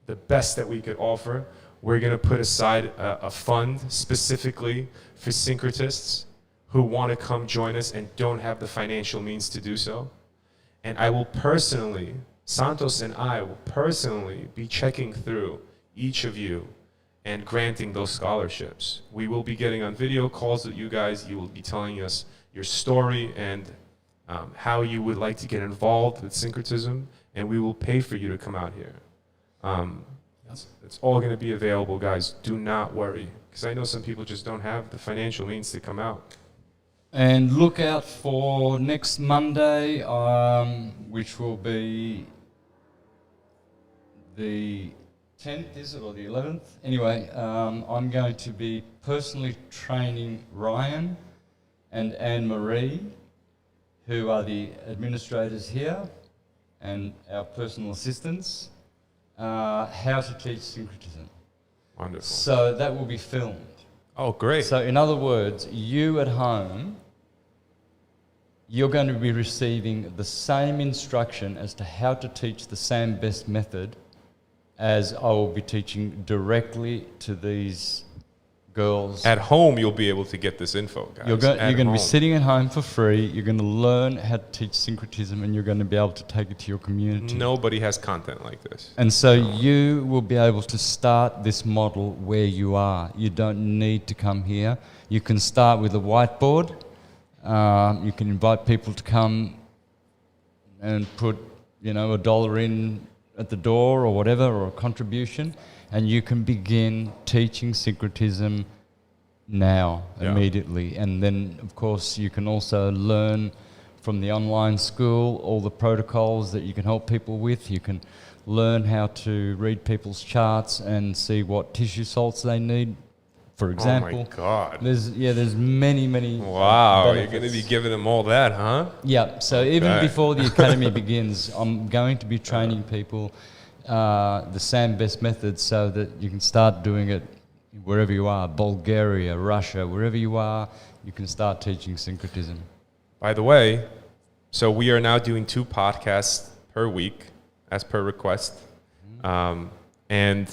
the best that we could offer. We're going to put aside a fund specifically for syncretists who want to come join us and don't have the financial means to do so. And I will personally, Santos and I will personally be checking through each of you and granting those scholarships. We will be getting on video calls with you guys. You will be telling us your story and how you would like to get involved with syncretism, and we will pay for you to come out here. It's all going to be available, guys. Do not worry, because I know some people just don't have the financial means to come out. And look out for next Monday, which will be the 10th, is it, or the 11th? Anyway, I'm going to be personally training Ryan and Anne-Marie, who are the administrators here and our personal assistants, how to teach syncretism. Wonderful. So that will be filmed. Oh, great. So in other words, you at home, you're going to be receiving the same instruction as to how to teach the same best method as I will be teaching directly to these girls. At home, you'll be able to get this info, guys. You're going to be sitting at home for free. You're going to learn how to teach syncretism, and you're going to be able to take it to your community. Nobody has content like this. And so you will be able to start this model where you are. You don't need to come here. You can start with a whiteboard. You can invite people to come and put, $1 in at the door or whatever, or a contribution, and you can begin teaching syncretism now, immediately. And then, of course, you can also learn from the online school all the protocols that you can help people with. You can learn how to read people's charts and see what tissue salts they need, for example. Oh my God. There's many Wow, benefits. you're going to be giving them all that, huh? Yeah, so even before the academy begins, I'm going to be training people the same best methods so that you can start doing it wherever you are, Bulgaria, Russia, wherever you are, you can start teaching syncretism. By the way, so we are now doing 2 podcasts per week as per request. And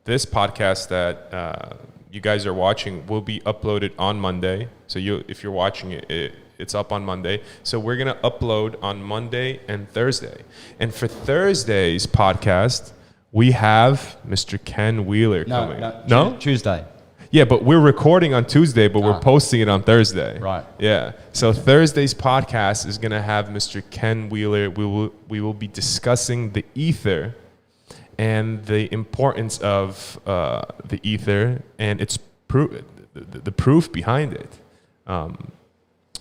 this podcast that you guys are watching will be uploaded on Monday. So if you're watching it, it's up on Monday. So we're going to upload on Monday and Thursday. And for Thursday's podcast, we have Mr. Ken Wheeler coming. No? Tuesday. Yeah, but we're recording on Tuesday, but we're posting it on Thursday. Right. Yeah. So Thursday's podcast is going to have Mr. Ken Wheeler. We will be discussing the ether and the importance of the ether and its the proof behind it.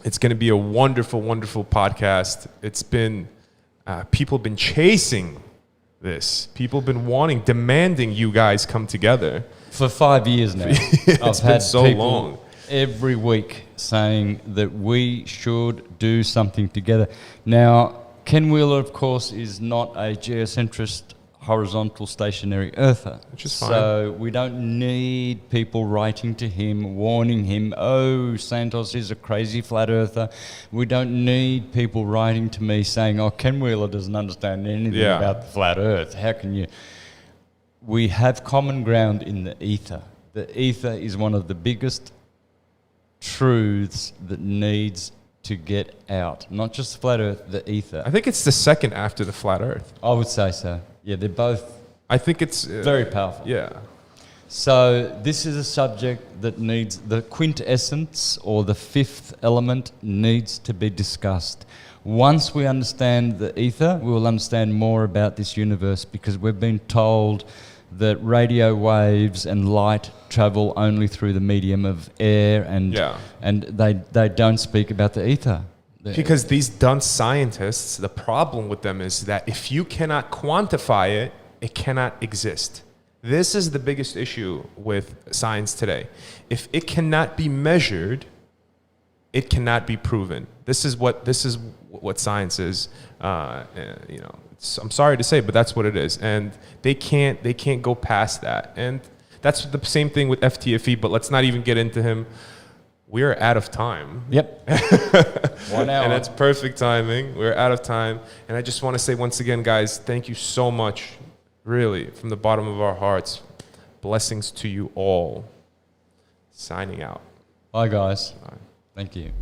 It's going to be a wonderful, wonderful podcast. It's been people have been chasing this. People have been demanding you guys come together. For 5 years now. It's been so long. Every week saying that we should do something together. Now, Ken Wheeler, of course, is not a geocentrist, horizontal, stationary earther. Which is fine. So we don't need people writing to him, warning him, oh, Santos is a crazy flat earther. We don't need people writing to me saying, oh, Ken Wheeler doesn't understand anything about the flat earth. How can you? We have common ground in the ether. The ether is one of the biggest truths that needs to get out. Not just flat earth, the ether. I think it's the second after the flat earth. I would say so. Yeah, they're both I think it's very powerful. Yeah. So this is a subject that needs, the quintessence or the fifth element needs to be discussed. Once we understand the ether, we will understand more about this universe, because we've been told that radio waves and light travel only through the medium of air, and they don't speak about the ether. Because these dunce scientists, the problem with them is that if you cannot quantify it, it cannot exist. This is the biggest issue with science today. If it cannot be measured, it cannot be proven. This is what science is. You know, I'm sorry to say, but that's what it is, and they can't go past that. And that's the same thing with FTFE. But let's not even get into him. We're out of time. Yep. 1 hour. And it's perfect timing. We're out of time. And I just want to say once again, guys, thank you so much. Really, from the bottom of our hearts. Blessings to you all. Signing out. Bye, guys. Bye. Thank you.